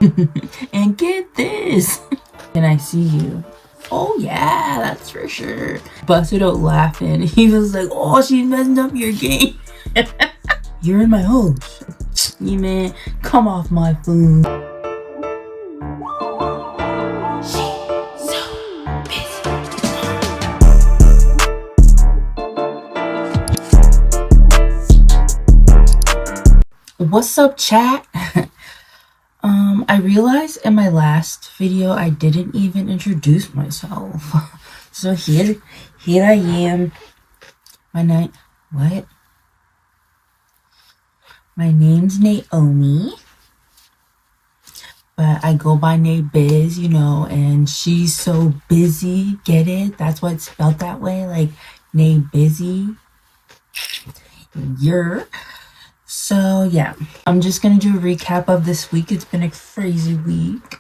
And get this. Can I see you? Oh yeah, that's for sure. Busted out laughing. He was like, oh, she's messing up your game. You're in my house. You man, come off my phone. What's up, chat? I realized in my last video I didn't even introduce myself. So here I am. My name's Naomi, but I go by Biz, you know, and she's so busy. Get it? That's why it's spelled that way, like Busy. So yeah, I'm just gonna do a recap of this week. It's been a crazy week.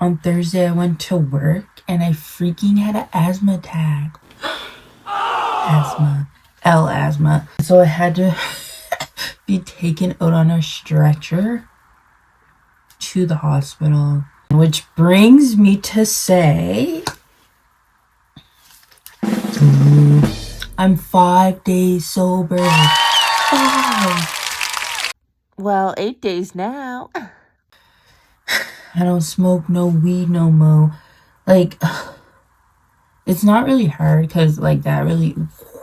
On Thursday I went to work and I freaking had an asthma attack. Asthma. So I had to be taken out on a stretcher to the hospital. Which brings me to say, I'm 5 days sober. 5. Well, 8 days now. I don't smoke no weed no more. Like, it's not really hard because, like, that really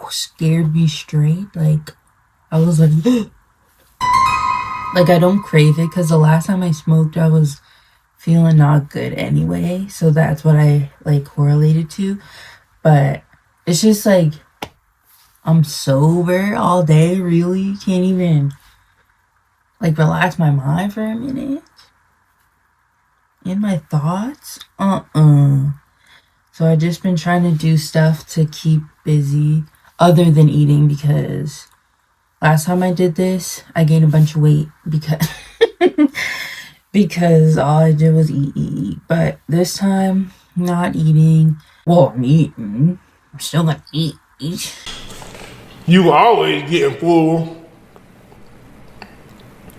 scared me straight. Like, I was like, like, I don't crave it because the last time I smoked, I was feeling not good anyway. So that's what I, like, correlated to. But it's just, like, I'm sober all day, really. Can't even, like, relax my mind for a minute. In my thoughts? So I just been trying to do stuff to keep busy other than eating, because last time I did this, I gained a bunch of weight because all I did was eat. But this time, not eating. Well, I'm eating. I'm still gonna eat. You always getting full.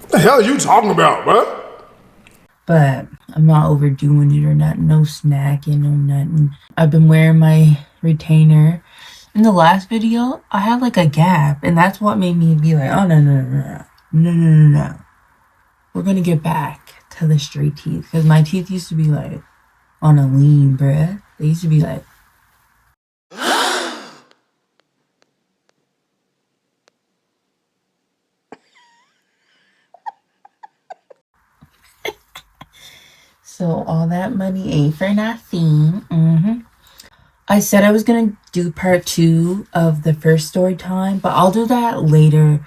What the hell are you talking about, bro? But I'm not overdoing it or nothing. No snacking, no nothing. I've been wearing my retainer. In the last video, I had like a gap, and that's what made me be like, oh, no. We're gonna get back to the straight teeth. Because my teeth used to be like on a lean, bruh. They used to be like, so all that money ain't for nothing. I said I was gonna do part 2 of the first story time, but I'll do that later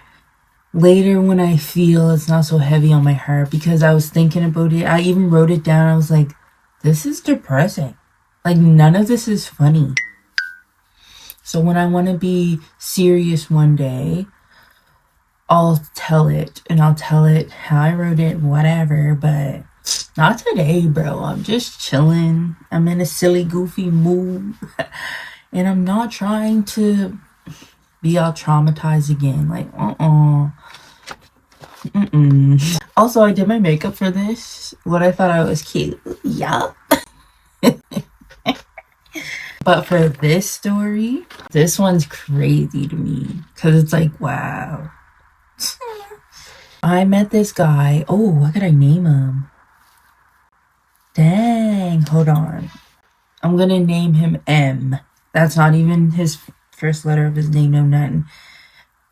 when I feel it's not so heavy on my heart, because I was thinking about it. I even wrote it down. I was like, this is depressing. Like, none of this is funny. So when I want to be serious one day, I'll tell it, and I'll tell it how I wrote it, whatever, but not today, bro. I'm just chilling. I'm in a silly, goofy mood. And I'm not trying to be all traumatized again. Like, Also, I did my makeup for this. What I thought I was cute. Yup. But for this story, this one's crazy to me. Because it's like, wow. I met this guy. Oh, what could I name him? Dang, hold on. I'm gonna name him M. That's not even his first letter of his name, no nothing.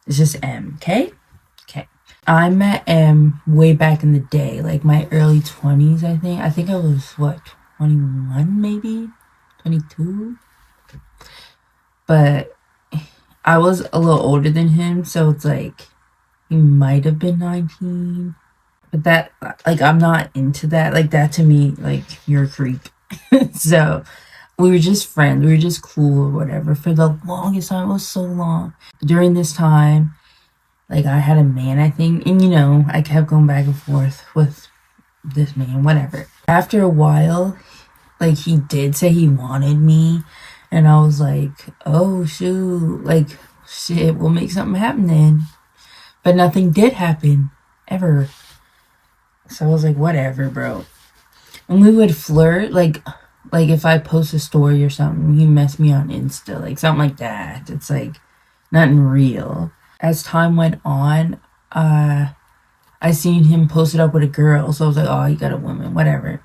It's just M, okay? Okay. I met M way back in the day, like my early 20s, I think. I think I was, what, 21 maybe? 22? But I was a little older than him, so it's like, he might have been 19. But that, like, I'm not into that. Like, that to me, like, you're a creep. So, we were just friends. We were just cool or whatever. For the longest time, it was so long. During this time, like, I had a man, I think. And, you know, I kept going back and forth with this man, whatever. After a while, like, he did say he wanted me. And I was like, oh, shoot. Like, shit, we'll make something happen then. But nothing did happen. Ever. So I was like, whatever, bro. And we would flirt, like if I post a story or something, he messed me on Insta, like something like that. It's like nothing real. As time went on, I seen him posted up with a girl, so I was like, oh, he got a woman, whatever.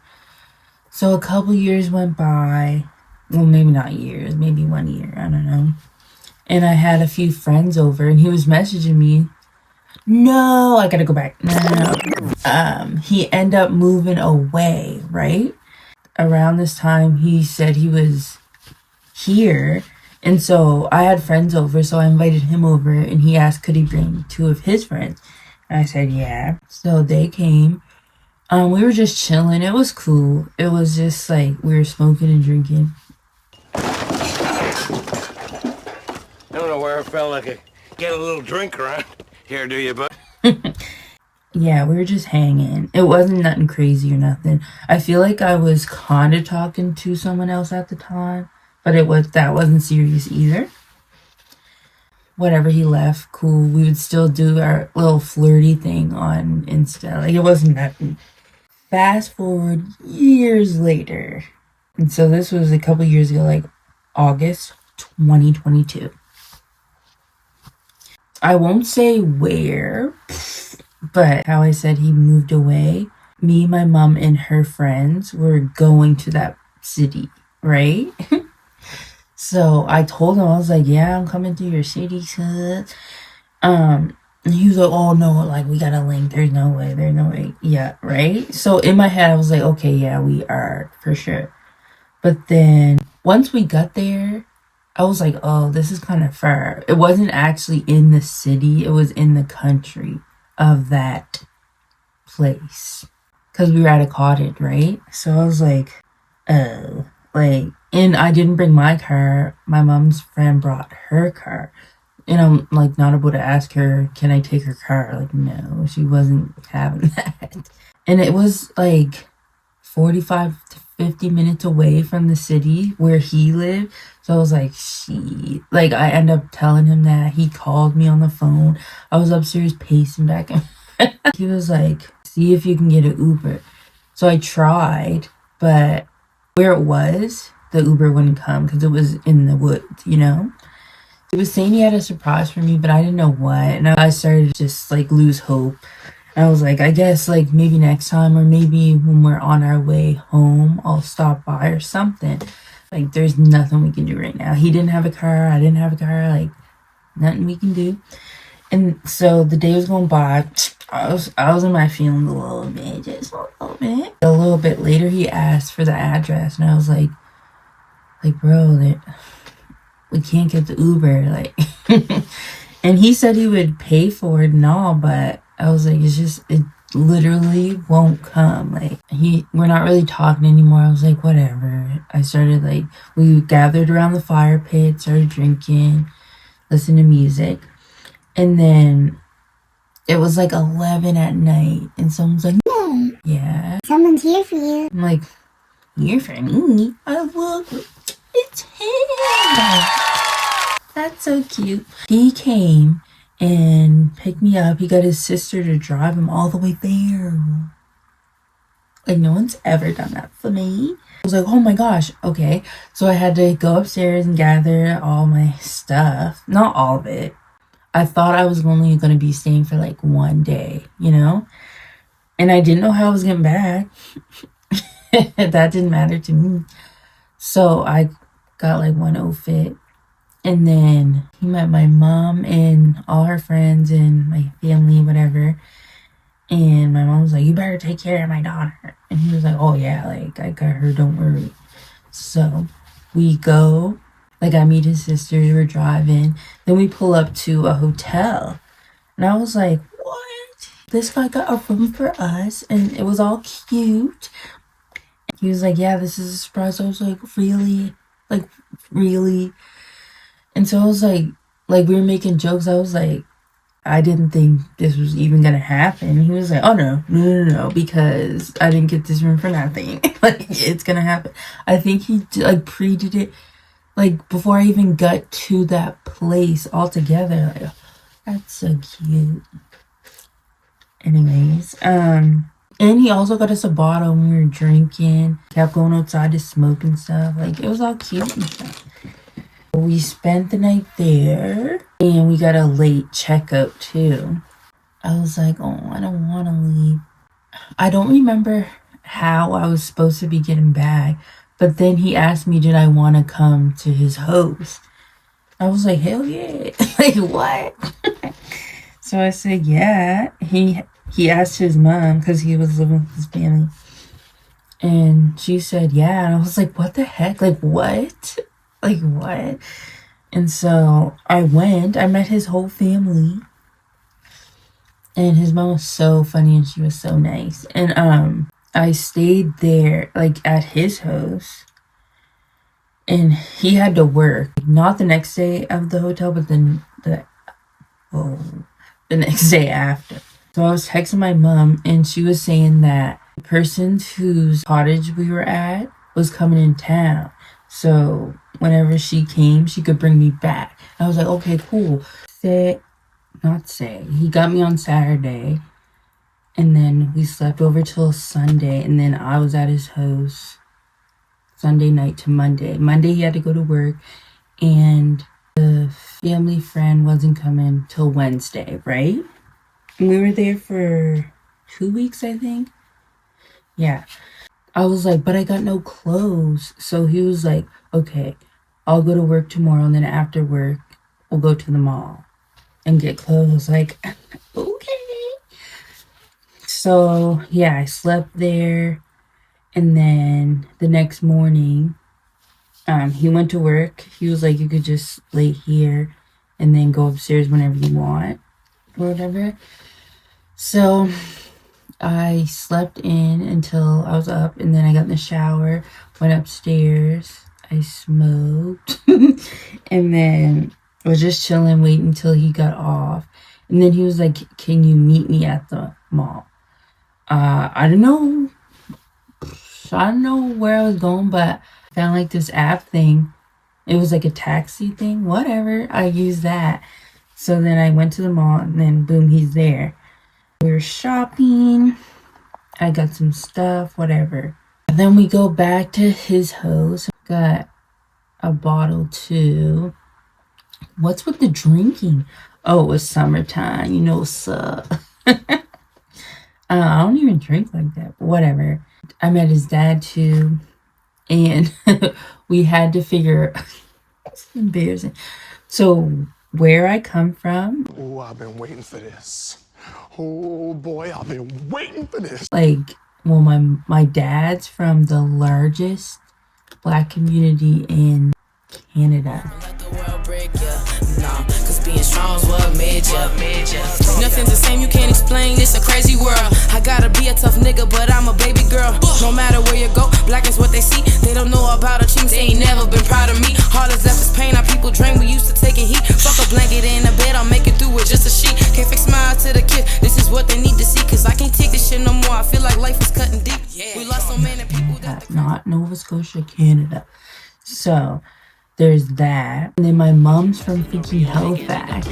So a couple years went by. Well, maybe not years, maybe 1 year, I don't know. And I had a few friends over, and he was messaging me. No, I gotta go back. No. He ended up moving away, right? Around this time, he said he was here. And so I had friends over, so I invited him over, and he asked could he bring 2 of his friends. And I said, yeah. So they came. We were just chilling. It was cool. It was just like we were smoking and drinking. I don't know where I felt like I get a little drink around here, do you, bud? Yeah, we were just hanging. It wasn't nothing crazy or nothing. I feel like I was kind of talking to someone else at the time, but that wasn't serious either. Whatever, he left, cool. We would still do our little flirty thing on Insta. Like, it wasn't nothing. Fast forward years later. And so this was a couple years ago, like August 2022. I won't say where, but how I said he moved away. Me, my mom, and her friends were going to that city, right? So I told him, I was like, yeah, I'm coming to your city, son. And he was like, oh no, like we gotta link. There's no way. Yeah, right? So in my head, I was like, okay, yeah, we are for sure. But then once we got there, I was like, oh, this is kind of far. It wasn't actually in the city. It was in the country of that place. Because we were at a cottage, right? So I was like, oh. Like, and I didn't bring my car. My mom's friend brought her car. And I'm, like, not able to ask her, can I take her car? Like, no, she wasn't having that. And it was, like, 45 to 50 minutes away from the city where he lived. So I was like, shit. Like, I end up telling him that. He called me on the phone. I was upstairs pacing back and he was like, see if you can get an Uber. So I tried, but where it was, the Uber wouldn't come because it was in the woods, you know? He was saying he had a surprise for me, but I didn't know what. And I started to just, like, lose hope. I was like, I guess, like, maybe next time or maybe when we're on our way home, I'll stop by or something. Like, there's nothing we can do right now. He didn't have a car. I didn't have a car. Like, nothing we can do. And so the day was going by. I was in my feelings a little bit. Just a little bit. A little bit later, he asked for the address. And I was like, bro, we can't get the Uber. Like, and he said he would pay for it and all, but I was like, it literally won't come. Like, we're not really talking anymore. I was like, whatever. I started, like, we gathered around the fire pit, started drinking, listening to music. And then it was like 11 at night, and someone's like, yeah. Someone's here for you. I'm like, here for me? I look, it's him. That's so cute. He came and picked me up. He got his sister to drive him all the way there. Like, no one's ever done that for me. I was like, oh my gosh, okay. So I had to go upstairs and gather all my stuff. Not all of it. I thought I was only going to be staying for like 1 day, you know? And I didn't know how I was getting back. That didn't matter to me. So I got like one outfit. And then he met my mom and all her friends and my family, whatever. And my mom was like, you better take care of my daughter. And he was like, oh yeah, like I got her, don't worry. So we go. Like, I meet his sister, we're driving. Then we pull up to a hotel. And I was like, what? This guy got a room for us, and it was all cute. He was like, yeah, this is a surprise. I was like, really? Like, really? And so I was like, we were making jokes. I was like, I didn't think this was even going to happen. He was like, oh, no, because I didn't get this room for nothing. Like, it's going to happen. I think he, like, pre-did it. Like, before I even got to that place altogether, like, that's so cute. Anyways, And he also got us a bottle when we were drinking. Kept going outside to smoke and stuff. Like, it was all cute and stuff. We spent the night there. And we got a late checkout, too. I was like, oh, I don't want to leave. I don't remember how I was supposed to be getting back. But then he asked me, did I want to come to his house? I was like, hell yeah. Like, what? So I said, yeah. He asked his mom because he was living with his family. And she said, yeah. And I was like, what the heck? Like, what? Like, what? And so I went. I met his whole family. And his mom was so funny and she was so nice. And I stayed there, like, at his house. And he had to work. Not the next day of the hotel, but then the next day after. So I was texting my mom, and she was saying that the person whose cottage we were at was coming in town. So whenever she came, she could bring me back. I was like, okay, cool. He got me on Saturday, and then we slept over till Sunday, and then I was at his house Sunday night to Monday. Monday he had to go to work, and the family friend wasn't coming till Wednesday, right? And we were there for 2 weeks, I think. Yeah. I was like, but I got no clothes. So he was like, okay, I'll go to work tomorrow, and then after work, we'll go to the mall and get clothes. I was like, okay. So, yeah, I slept there. And then the next morning, he went to work. He was like, you could just lay here and then go upstairs whenever you want or whatever. So I slept in until I was up, and then I got in the shower, went upstairs, I smoked, and then was just chilling, waiting until he got off. And then he was like, can you meet me at the mall? I don't know. I don't know where I was going, but I found like this app thing. It was like a taxi thing, whatever. I used that. So then I went to the mall, and then boom, he's there. We were shopping. I got some stuff, whatever. And then we go back to his house. Got a bottle too. What's with the drinking? Oh, it was summertime. You know what's up. I don't even drink like that. But whatever. I met his dad too. And we had to figure... It's embarrassing. So where I come from... Oh, I've been waiting for this. Oh boy, I've been waiting for this. Like, well, my dad's from the largest Black community in Canada. Let the world break ya, nah, cause being strong's what made ya. Nothing's the same, you can't explain, it's a crazy world. I gotta be a tough nigga, but I'm a baby girl. No matter where you go, black is what they see. They don't know about achievements, they ain't never been proud of me. All that's left is pain, our people drain, we used to taking heat. Fuck a blanket in a bed, I'll make it through with just a sheet. Can't fix smile to the kid, this is what they need to see. Cause I can't take this shit no more, I feel like life is cutting deep. We lost so many people that not Nova Scotia, Canada. So there's that. And then my mom's from freaking Halifax.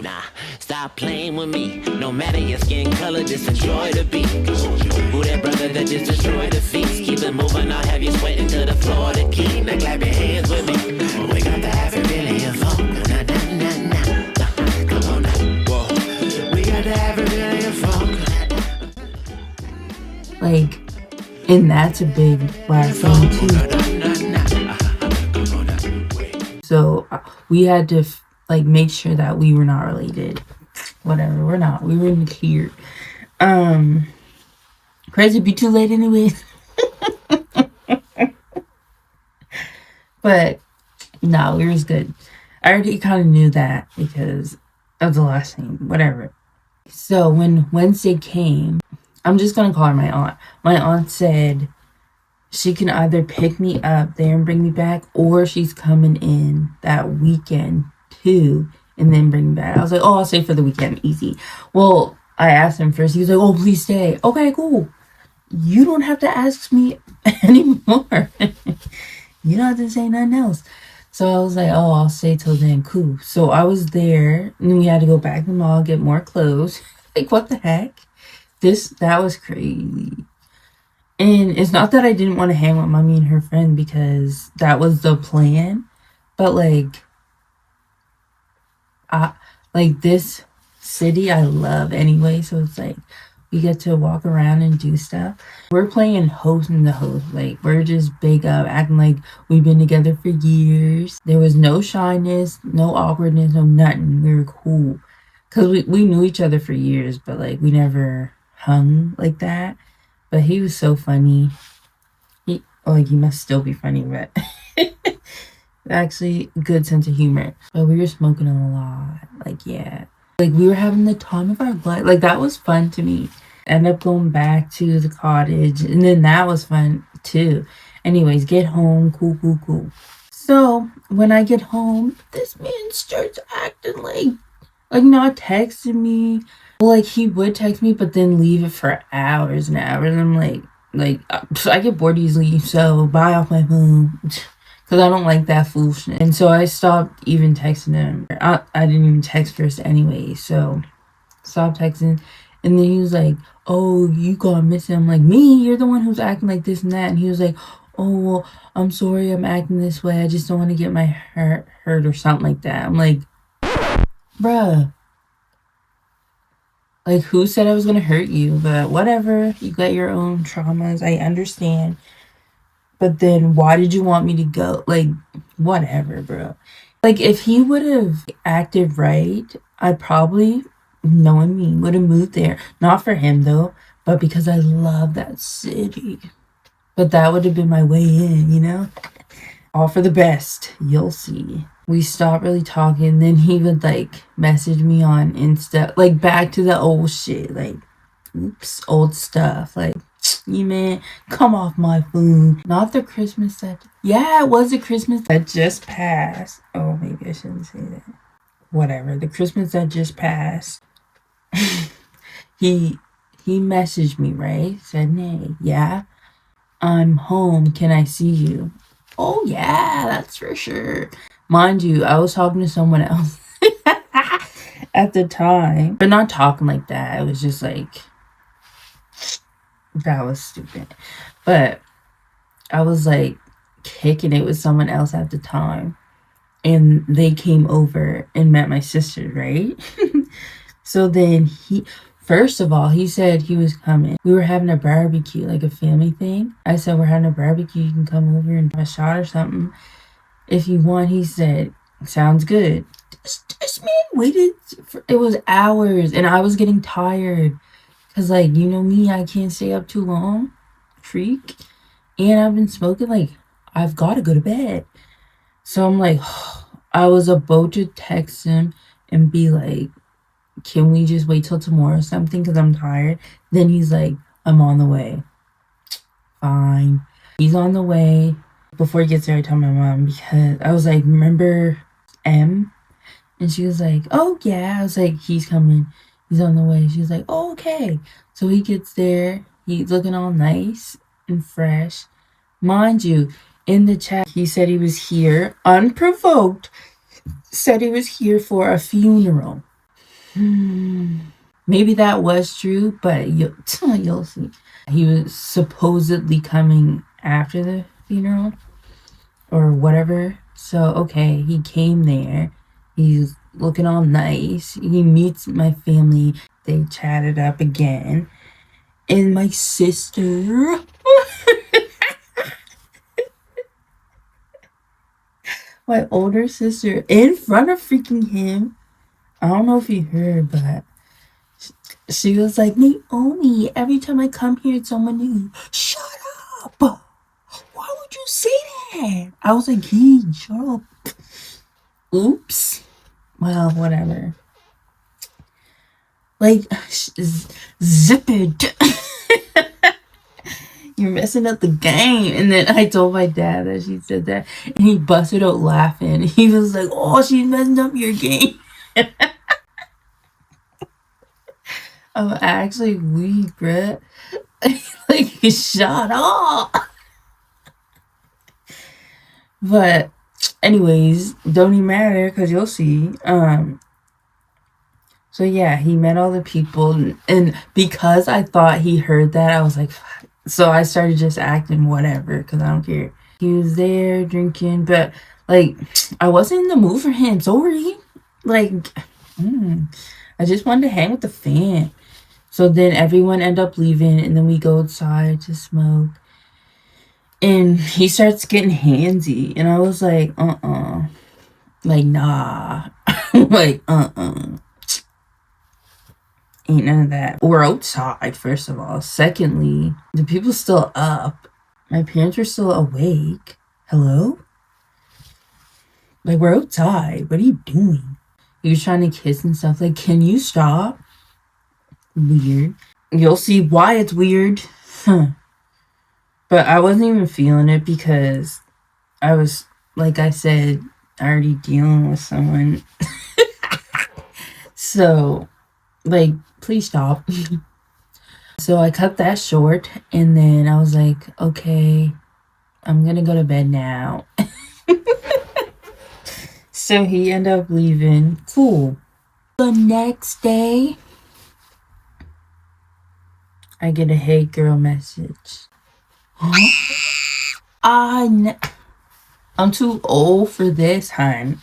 Nah, stop playing with me. No matter your skin color, just enjoy the beat. Who that brother that just destroyed the feast? Keep it moving, I'll have you sweating to the floor to keep. Now clap your hands with me. We got the Africvillean funk. Nah, nah, nah, nah. Come on now. Whoa. We got the Africvillean funk. Like, and that's a big Black thing too. So we had to like make sure that we were not related. Whatever, we're not. We were in the clear. Crazy be too late anyways. But no, we was good. I already kind of knew that because of the last name. Whatever. So when Wednesday came, I'm just gonna call her my aunt. My aunt said she can either pick me up there and bring me back, or she's coming in that weekend too and then bring me back. I was like, oh, I'll stay for the weekend, easy. Well, I asked him first. He was like, oh, please stay. Okay, cool. You don't have to ask me anymore. You don't have to say nothing else. So I was like, oh, I'll stay till then. Cool. So I was there, and then we had to go back to the mall, get more clothes. Like, what the heck? That was crazy. And it's not that I didn't want to hang with mommy and her friend, because that was the plan. But like this city I love anyway, so it's like we get to walk around and do stuff. We're playing host in the host. Like, we're just big up, acting like we've been together for years. There was no shyness, no awkwardness, no nothing. We were cool. Because we knew each other for years, but like we never hung like that. But he was so funny. He must still be funny, but actually good sense of humor. But we were smoking a lot. Like, yeah. Like, we were having the time of our life. Like, that was fun to me. End up going back to the cottage, and then that was fun too. Anyways, get home. Cool. So when I get home, this man starts acting like not texting me. Like, he would text me, but then leave it for hours and hours. And I'm like, I get bored easily, so bye off my phone. Because I don't like that foolishness. And so I stopped even texting him. I didn't even text first anyway, so stopped texting. And then he was like, oh, you gone missing. I'm like, me? You're the one who's acting like this and that. And he was like, oh, well, I'm sorry I'm acting this way. I just don't want to get my heart hurt or something like that. I'm like, bruh. Like, who said I was going to hurt you? But whatever. You got your own traumas. I understand. But then why did you want me to go? Like, whatever, bro. Like, if he would have acted right, I probably, knowing me, would have moved there. Not for him, though, but because I love that city. But that would have been my way in, you know? All for the best. You'll see. We stopped really talking. Then he would, like, message me on Insta. Like, back to the old shit. Like, oops, old stuff. Like, you man, come off my phone. Not the Christmas that... Yeah, it was the Christmas that just passed. Oh, maybe I shouldn't say that. Whatever. The Christmas that just passed. He messaged me, right? Said, "Nay, yeah, I'm home. Can I see you?" Oh, yeah, that's for sure. Mind you, I was talking to someone else at the time. But not talking like that. It was just like... That was stupid. But I was like kicking it with someone else at the time. And they came over and met my sister, right? So then first of all, he said he was coming. We were having a barbecue, like a family thing. I said, we're having a barbecue. You can come over and have a shot or something if you want. He said, sounds good. This man waited it was hours, and I was getting tired. Because, like, you know me, I can't stay up too long. Freak. And I've been smoking, like, I've got to go to bed. So I'm like, I was about to text him and be like, can we just wait till tomorrow or something? Because I'm tired. Then he's like, I'm on the way. Fine. He's on the way. Before he gets there, I tell my mom, because I was like, remember M? And she was like, oh, yeah. I was like, he's coming. He's on the way. She's like, oh, okay. So he gets there. He's looking all nice and fresh. Mind you, in the chat, he said he was here, unprovoked, said he was here for a funeral. Maybe that was true, but you'll see. He was supposedly coming after the funeral or whatever. So, okay, he came there. He's looking all nice. He meets my family. They chatted up again. And my sister... my older sister, in front of freaking him. I don't know if you heard, but she was like, Naomi, every time I come here, it's someone new. Shut up. Why would you say that? I was like, hey, shut up. Oops. Well, whatever. Like, zip it. You're messing up the game. And then I told my dad that she said that, and he busted out laughing. He was like, oh, she's messing up your game. I'm actually weak, bruh. Like, shut up. But anyways, don't even matter, because you'll see. So yeah, he met all the people, and because I thought he heard that, I was like, fuck. So I started just acting whatever, because I don't care. He was there drinking, but like, I wasn't in the mood for him. Sorry. Like, I just wanted to hang with the fam. So then everyone end up leaving, and then we go outside to smoke. And he starts getting handsy, and I was like, like, nah. Like, ain't none of that. We're outside, first of all. Secondly, the people still up. My parents are still awake. Hello? Like, we're outside. What are you doing? He was trying to kiss and stuff. Like, can you stop? Weird. You'll see why it's weird. But I wasn't even feeling it because I was, like I said, already dealing with someone. So, like, please stop. So I cut that short, and then I was like, okay, I'm gonna go to bed now. So he ended up leaving. Cool. The next day, I get a hey girl message. I'm too old for this, hon.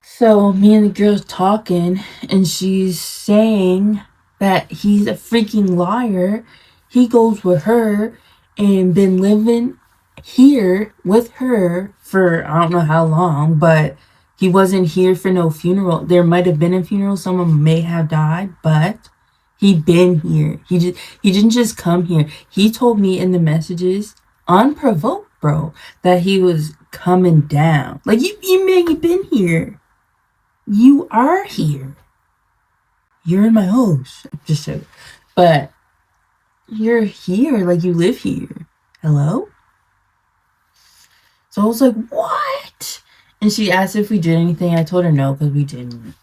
So me and the girl's talking, and she's saying that he's a freaking liar. He goes with her and been living here with her for I don't know how long, but he wasn't here for no funeral. There might have been a funeral. Someone may have died, but he been here. He didn't just come here. He told me in the messages, unprovoked, bro, that he was coming down. Like, you may have been here. You are here. You're in my house. Just so. But you're here. Like, you live here. Hello? So I was like, what? And she asked if we did anything. I told her no, because we didn't.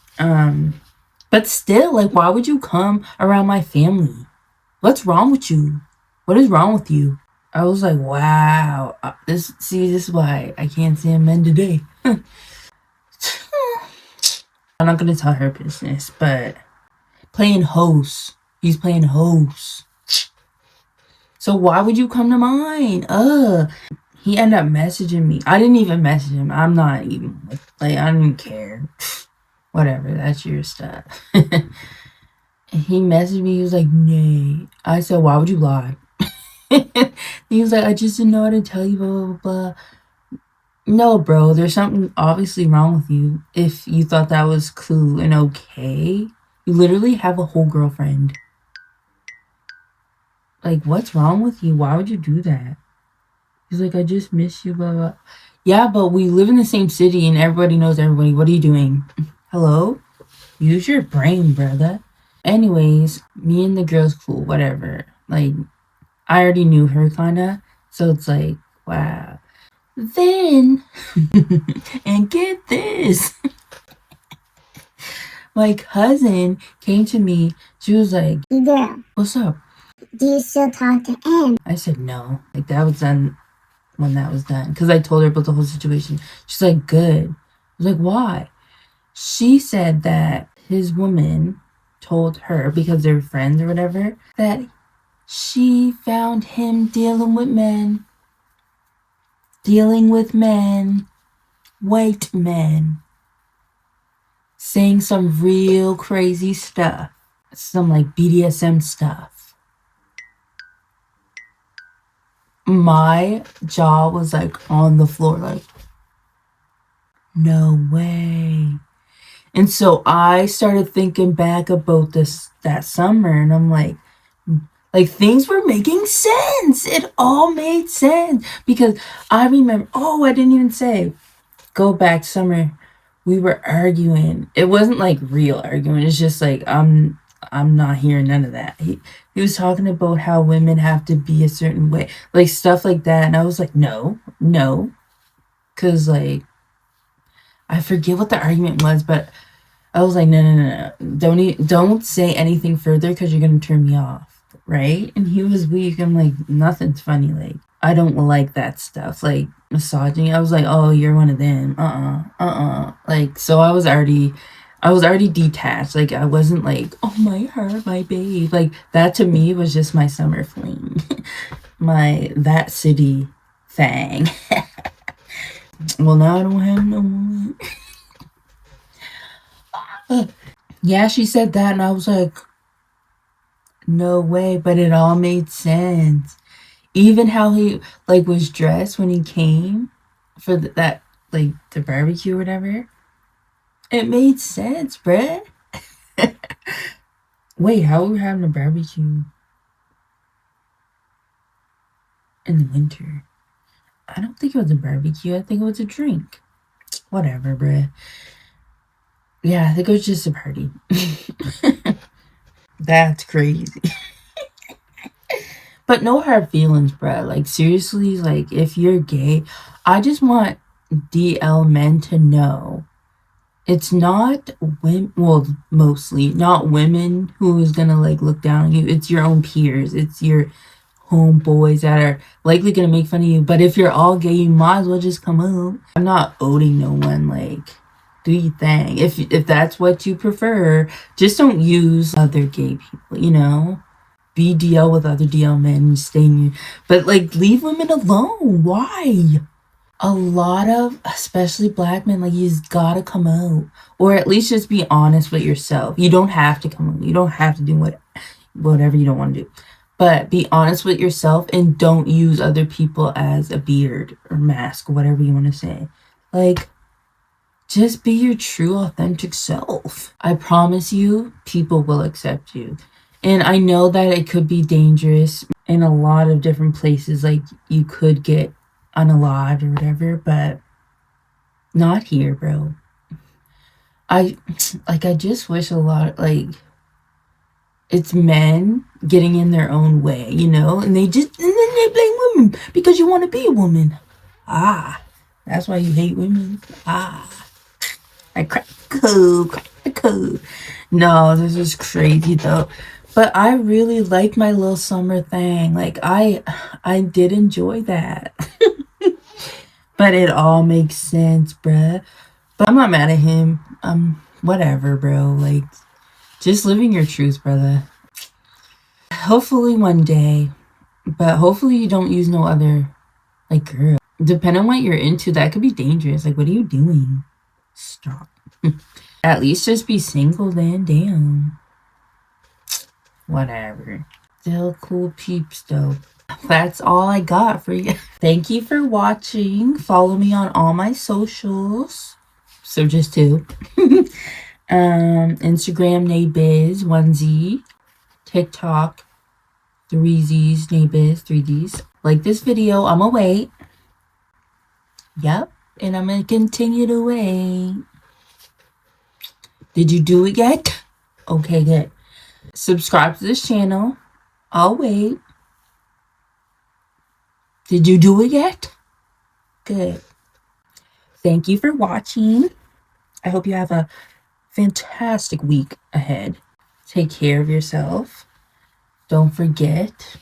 But still, like, why would you come around my family? What's wrong with you? What is wrong with you? I was like, wow. This is why I can't stand men today. I'm not going to tell her business, but playing host. He's playing host. So why would you come to mine? He ended up messaging me. I didn't even message him. I'm not even, like, I don't care. Whatever, that's your stuff. He messaged me. He was like, nay. I said, why would you lie? He was like, I just didn't know how to tell you, blah, blah, blah, blah. No, bro, there's something obviously wrong with you if you thought that was cool and okay. You literally have a whole girlfriend. Like, what's wrong with you? Why would you do that? He's like, I just miss you, blah, blah. Yeah, but we live in the same city and everybody knows everybody. What are you doing? Hello? Use your brain, brother. Anyways, me and the girl's cool, whatever. Like, I already knew her, kinda. So it's like, wow. Then, and get this. My cousin came to me. She was like, Girl, what's up? do you still talk to M? I said no. Like, that was done when that was done. Because I told her about the whole situation. She's like, good. I was like, why? She said that his woman told her, because they're friends or whatever, that she found him dealing with men. Dealing with men. White men. Saying some real crazy stuff. Some like BDSM stuff. My jaw was like on the floor, like, no way. And so I started thinking back about that summer, and I'm like things were making sense. It all made sense because I remember, I didn't even say, go back summer, we were arguing. It wasn't like real arguing. It's just like, I'm not hearing none of that. He was talking about how women have to be a certain way, like stuff like that. And I was like, no. Cause like, I forget what the argument was, but I was like, no. Don't say anything further because you're going to turn me off. Right. And he was weak. I'm like, nothing's funny. Like, I don't like that stuff. Like misogyny. I was like, oh, you're one of them. Like, so I was already I was already detached. Like, I wasn't like, oh, my heart, my babe. Like, that to me was just my summer fling. That city thing. Well, now I don't have no more. Yeah, she said that, and I was like, no way. But it all made sense. Even how he, like, was dressed when he came for that, like, the barbecue or whatever. It made sense, bruh. Wait, how are we having a barbecue in the winter? I don't think it was a barbecue. I think it was a drink. Whatever, bruh. Yeah, I think it was just a party. That's crazy. But no hard feelings, bruh. Like, seriously, like, if you're gay, I just want DL men to know it's not women, well, mostly not women who is gonna, like, look down on you. It's your own peers. It's your homeboys that are likely gonna make fun of you. But if you're all gay, you might as well just come out. I'm not owning no one. Like, do your thing. If that's what you prefer, just don't use other gay people, you know? Be DL with other DL men and stay in your, but, like, leave women alone. Why? A lot of, especially black men, like, you just gotta come out. Or at least just be honest with yourself. You don't have to come out. You don't have to do whatever you don't want to do. But be honest with yourself and don't use other people as a beard or mask, whatever you want to say. Like, just be your true, authentic self. I promise you, people will accept you. And I know that it could be dangerous in a lot of different places. Like, you could get unalived or whatever, but not here, bro. I just wish a lot, like, it's men getting in their own way, you know? And then they blame women because you want to be a woman. Ah, that's why you hate women. Ah, I crack the code. No, this is crazy, though. But I really like my little summer thing. Like, I did enjoy that. But it all makes sense, bruh. But I'm not mad at him. Whatever, bro. Like, just living your truth, brother. Hopefully one day. But hopefully you don't use no other, like, girl. Depending on what you're into, that could be dangerous. Like, what are you doing? Stop. At least just be single then. Damn. Whatever. Still cool peeps, though. That's all I got for you. Thank you for watching. Follow me on all my socials. So just 2. Instagram, Nabiz, 1Z. TikTok, 3Zs, Nabiz, 3Ds. Like this video, I'ma wait. Yep. And I'm gonna continue to wait. Did you do it yet? Okay, good. Subscribe to this channel. I'll wait. Did you do it yet? Good. Thank you for watching. I hope you have a fantastic week ahead. Take care of yourself. Don't forget.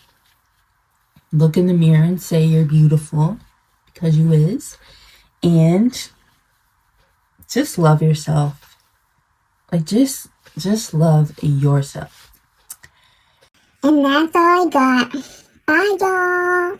Look in the mirror and say you're beautiful. Because you is. And just love yourself. Like, just love yourself. And that's all I got. Bye, y'all.